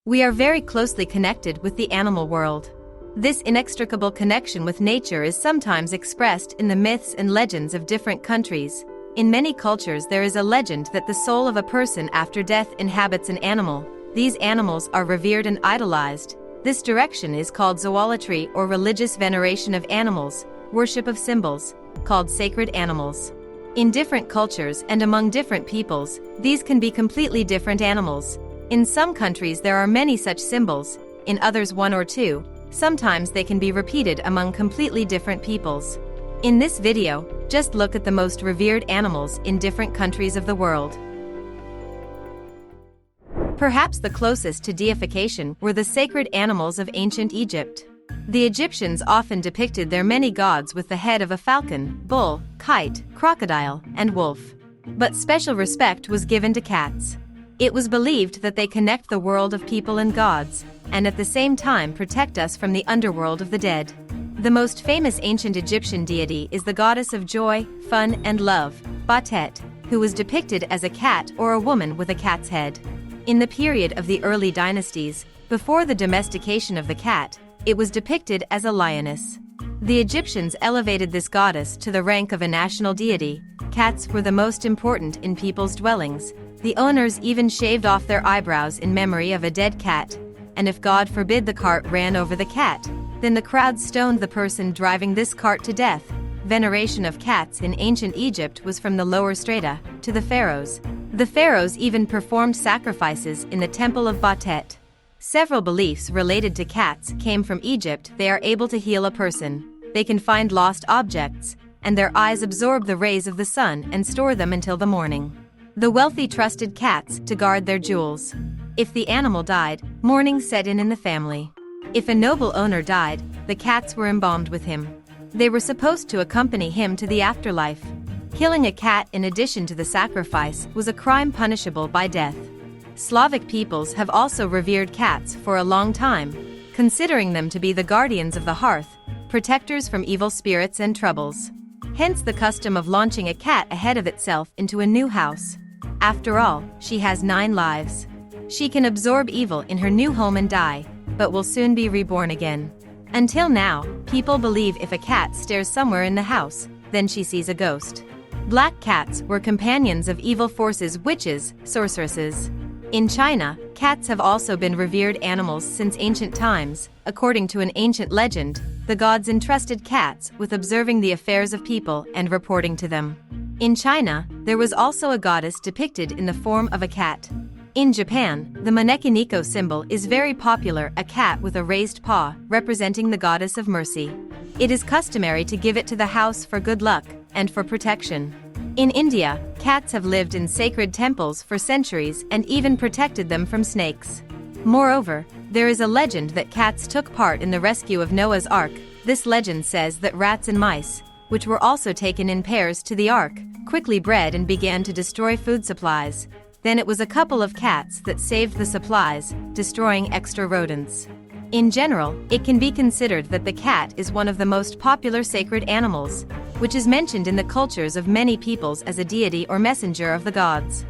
We are very closely connected with the animal world. This inextricable connection with nature is sometimes expressed in the myths and legends of different countries. In many cultures there is a legend that the soul of a person after death inhabits an animal. These animals are revered and idolized. This direction is called zoolatry, or religious veneration of animals, worship of symbols, called sacred animals. In different cultures and among different peoples, these can be completely different animals. In some countries there are many such symbols, in others one or two. Sometimes they can be repeated among completely different peoples. In this video, just look at the most revered animals in different countries of the world. Perhaps the closest to deification were the sacred animals of ancient Egypt. The Egyptians often depicted their many gods with the head of a falcon, bull, kite, crocodile, and wolf. But special respect was given to cats. It was believed that they connect the world of people and gods, and at the same time protect us from the underworld of the dead. The most famous ancient Egyptian deity is the goddess of joy, fun, and love, Batet, who was depicted as a cat or a woman with a cat's head. In the period of the early dynasties, before the domestication of the cat, it was depicted as a lioness. The Egyptians elevated this goddess to the rank of a national deity. Cats were the most important in people's dwellings. The owners even shaved off their eyebrows in memory of a dead cat, and if God forbid the cart ran over the cat, then the crowd stoned the person driving this cart to death. Veneration of cats in ancient Egypt was from the lower strata to the pharaohs. The pharaohs even performed sacrifices in the temple of Batet. Several beliefs related to cats came from Egypt. They are able to heal a person. They can find lost objects, and their eyes absorb the rays of the sun and store them until the morning. The wealthy trusted cats to guard their jewels. If the animal died, mourning set in the family. If a noble owner died, the cats were embalmed with him. They were supposed to accompany him to the afterlife. Killing a cat in addition to the sacrifice was a crime punishable by death. Slavic peoples have also revered cats for a long time, considering them to be the guardians of the hearth, protectors from evil spirits and troubles. Hence the custom of launching a cat ahead of itself into a new house. After all, she has 9 lives. She can absorb evil in her new home and die, but will soon be reborn again. Until now, people believe if a cat stares somewhere in the house, then she sees a ghost. Black cats were companions of evil forces, witches, sorceresses. In China, cats have also been revered animals since ancient times. According to an ancient legend, the gods entrusted cats with observing the affairs of people and reporting to them. In China, there was also a goddess depicted in the form of a cat. In Japan, the Manekiniko symbol is very popular, a cat with a raised paw, representing the goddess of mercy. It is customary to give it to the house for good luck and for protection. In India, cats have lived in sacred temples for centuries and even protected them from snakes. Moreover, there is a legend that cats took part in the rescue of Noah's Ark. This legend says that rats and mice, which were also taken in pairs to the ark, quickly bred and began to destroy food supplies. Then it was a couple of cats that saved the supplies, destroying extra rodents. In general, it can be considered that the cat is one of the most popular sacred animals, which is mentioned in the cultures of many peoples as a deity or messenger of the gods.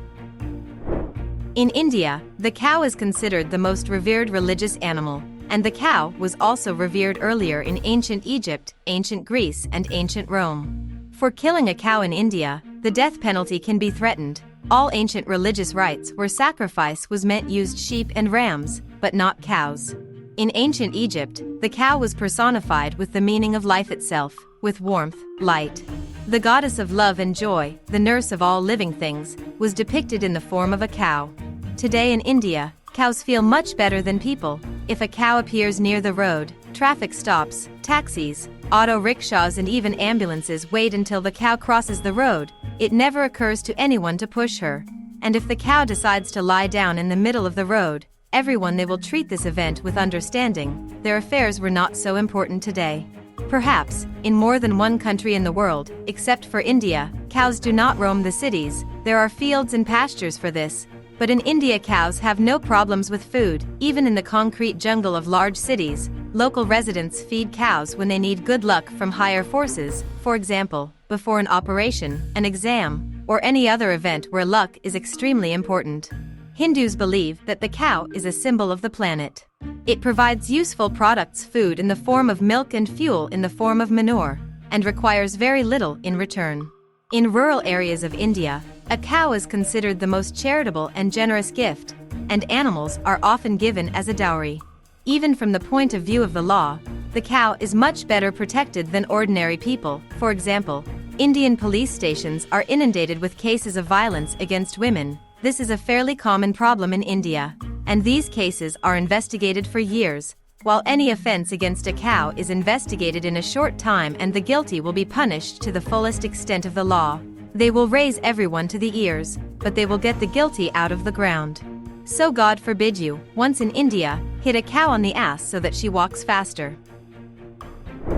In India, the cow is considered the most revered religious animal, and the cow was also revered earlier in ancient Egypt, ancient Greece, and ancient Rome. For killing a cow in India, the death penalty can be threatened. All ancient religious rites where sacrifice was meant used sheep and rams, but not cows. In ancient Egypt, the cow was personified with the meaning of life itself, with warmth, light. The goddess of love and joy, the nurse of all living things, was depicted in the form of a cow. Today in India, cows feel much better than people. If a cow appears near the road, traffic stops, taxis, auto rickshaws and even ambulances wait until the cow crosses the road. It never occurs to anyone to push her. And if the cow decides to lie down in the middle of the road, they will treat this event with understanding. Their affairs were not so important today. Perhaps, in more than one country in the world, except for India, cows do not roam the cities. There are fields and pastures for this. But in India, cows have no problems with food. Even in the concrete jungle of large cities, local residents feed cows when they need good luck from higher forces, for example, before an operation, an exam, or any other event where luck is extremely important. Hindus believe that the cow is a symbol of the planet. It provides useful products, food in the form of milk and fuel in the form of manure, and requires very little in return. In rural areas of India, a cow is considered the most charitable and generous gift, and animals are often given as a dowry. Even from the point of view of the law, the cow is much better protected than ordinary people. For example, Indian police stations are inundated with cases of violence against women. This is a fairly common problem in India, and these cases are investigated for years, while any offense against a cow is investigated in a short time and the guilty will be punished to the fullest extent of the law. They will raise everyone to the ears, but they will get the guilty out of the ground. So God forbid you, once in India, hit a cow on the ass so that she walks faster.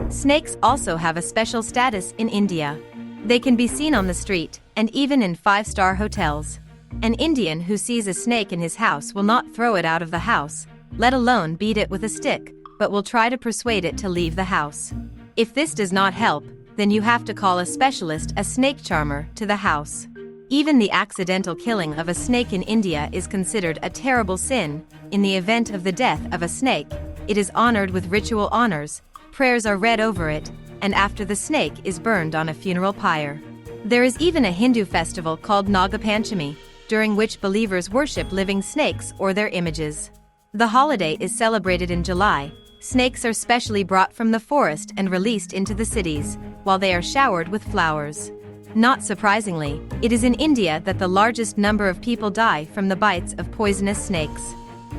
Snakes also have a special status in India. They can be seen on the street, and even in five-star hotels. An Indian who sees a snake in his house will not throw it out of the house, let alone beat it with a stick, but will try to persuade it to leave the house. If this does not help, then you have to call a specialist, a snake charmer, to the house. Even the accidental killing of a snake in India is considered a terrible sin. In the event of the death of a snake, it is honored with ritual honors, prayers are read over it, and after the snake is burned on a funeral pyre. There is even a Hindu festival called Naga Panchami, during which believers worship living snakes or their images. The holiday is celebrated in July. Snakes are specially brought from the forest and released into the cities, while they are showered with flowers. Not surprisingly, it is in India that the largest number of people die from the bites of poisonous snakes.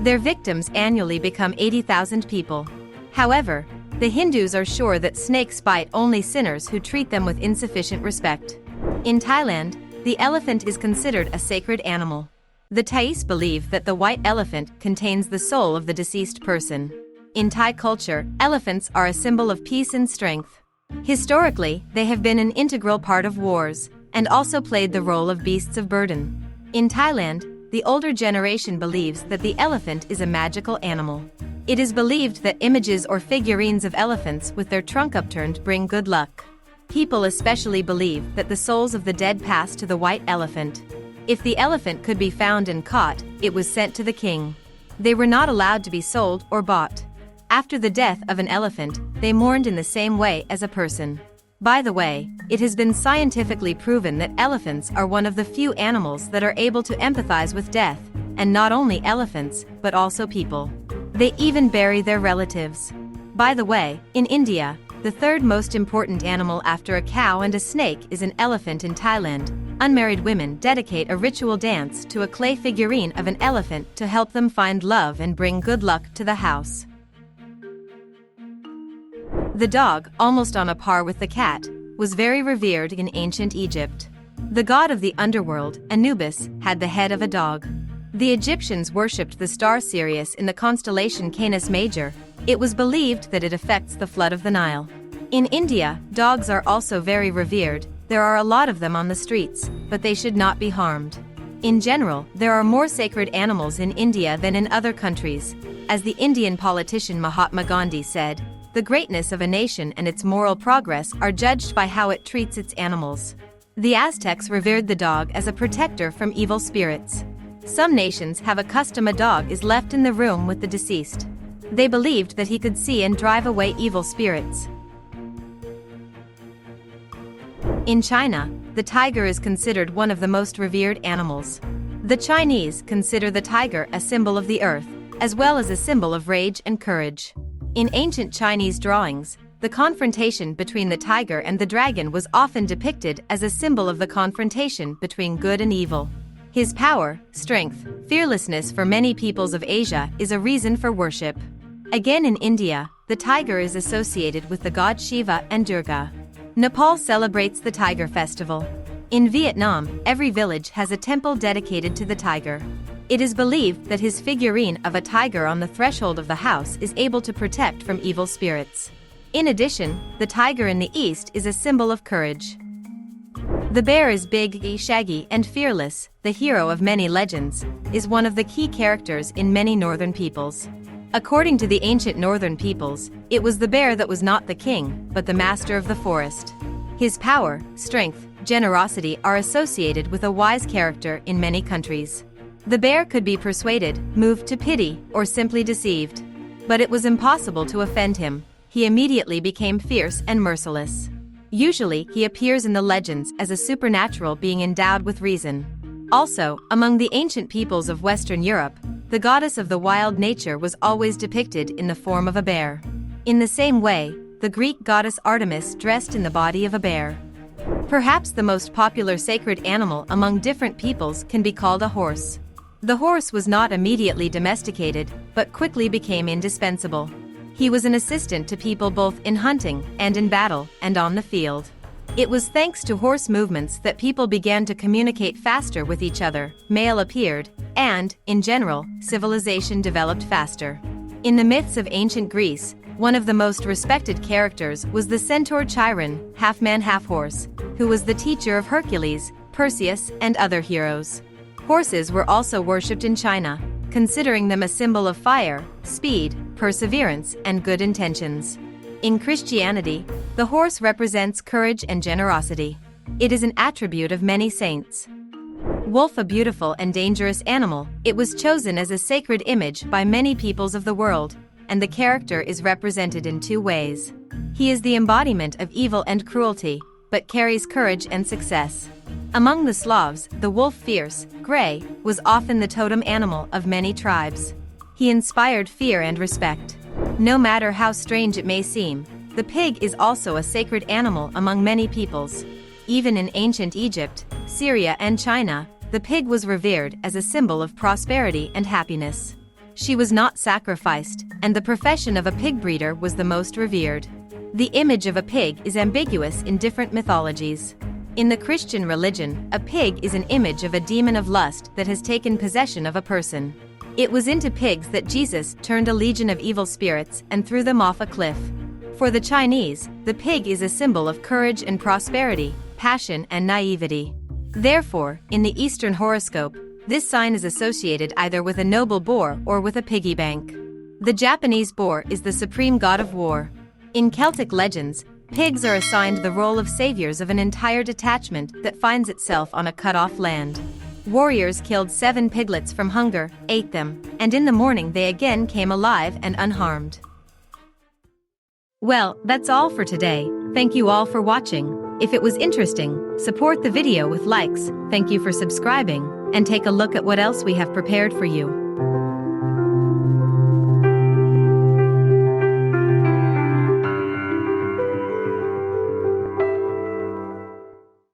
Their victims annually become 80,000 people. However, the Hindus are sure that snakes bite only sinners who treat them with insufficient respect. In Thailand, the elephant is considered a sacred animal. The Thais believe that the white elephant contains the soul of the deceased person. In Thai culture, elephants are a symbol of peace and strength. Historically, they have been an integral part of wars, and also played the role of beasts of burden. In Thailand, the older generation believes that the elephant is a magical animal. It is believed that images or figurines of elephants with their trunk upturned bring good luck. People especially believe that the souls of the dead pass to the white elephant. If the elephant could be found and caught, it was sent to the king. They were not allowed to be sold or bought. After the death of an elephant, they mourned in the same way as a person. By the way, it has been scientifically proven that elephants are one of the few animals that are able to empathize with death, and not only elephants, but also people. They even bury their relatives. By the way, in India, the third most important animal after a cow and a snake is an elephant in Thailand. Unmarried women dedicate a ritual dance to a clay figurine of an elephant to help them find love and bring good luck to the house. The dog, almost on a par with the cat, was very revered in ancient Egypt. The god of the underworld, Anubis, had the head of a dog. The Egyptians worshipped the star Sirius in the constellation Canis Major. It was believed that it affects the flood of the Nile. In India, dogs are also very revered. There are a lot of them on the streets, but they should not be harmed. In general, there are more sacred animals in India than in other countries. As the Indian politician Mahatma Gandhi said, "The greatness of a nation and its moral progress are judged by how it treats its animals." The Aztecs revered the dog as a protector from evil spirits. Some nations have a custom a dog is left in the room with the deceased. They believed that he could see and drive away evil spirits. In China, the tiger is considered one of the most revered animals. The Chinese consider the tiger a symbol of the earth, as well as a symbol of rage and courage. In ancient Chinese drawings, the confrontation between the tiger and the dragon was often depicted as a symbol of the confrontation between good and evil. His power, strength, fearlessness for many peoples of Asia is a reason for worship. Again in India, the tiger is associated with the god Shiva and Durga. Nepal celebrates the Tiger Festival. In Vietnam, every village has a temple dedicated to the tiger. It is believed that his figurine of a tiger on the threshold of the house is able to protect from evil spirits. In addition, the tiger in the East is a symbol of courage. The bear is big, shaggy, and fearless. The hero of many legends is one of the key characters in many northern peoples. According to the ancient northern peoples, it was the bear that was not the king, but the master of the forest. His power, strength, generosity are associated with a wise character in many countries. The bear could be persuaded, moved to pity, or simply deceived. But it was impossible to offend him. He immediately became fierce and merciless. Usually, he appears in the legends as a supernatural being endowed with reason. Also, among the ancient peoples of Western Europe, the goddess of the wild nature was always depicted in the form of a bear. In the same way, the Greek goddess Artemis dressed in the body of a bear. Perhaps the most popular sacred animal among different peoples can be called a horse. The horse was not immediately domesticated, but quickly became indispensable. He was an assistant to people both in hunting and in battle and on the field. It was thanks to horse movements that people began to communicate faster with each other, mail appeared, and, in general, civilization developed faster. In the myths of ancient Greece, one of the most respected characters was the centaur Chiron, half-man half-horse, who was the teacher of Hercules, Perseus, and other heroes. Horses were also worshipped in China, considering them a symbol of fire, speed, perseverance, and good intentions. In Christianity, the horse represents courage and generosity. It is an attribute of many saints. Wolf, a beautiful and dangerous animal, it was chosen as a sacred image by many peoples of the world, and the character is represented in two ways. He is the embodiment of evil and cruelty, but carries courage and success. Among the Slavs, the wolf, fierce, gray, was often the totem animal of many tribes. He inspired fear and respect. No matter how strange it may seem, the pig is also a sacred animal among many peoples. Even in ancient Egypt, Syria, and China, the pig was revered as a symbol of prosperity and happiness. She was not sacrificed, and the profession of a pig breeder was the most revered. The image of a pig is ambiguous in different mythologies. In the Christian religion, a pig is an image of a demon of lust that has taken possession of a person. It was into pigs that Jesus turned a legion of evil spirits and threw them off a cliff. For the Chinese, the pig is a symbol of courage and prosperity, passion and naivety. Therefore, in the Eastern horoscope, this sign is associated either with a noble boar or with a piggy bank. The Japanese boar is the supreme god of war. In Celtic legends, pigs are assigned the role of saviors of an entire detachment that finds itself on a cut-off land. Warriors killed 7 piglets from hunger, ate them, and in the morning they again came alive and unharmed. Well, that's all for today. Thank you all for watching. If it was interesting, support the video with likes, thank you for subscribing, and take a look at what else we have prepared for you.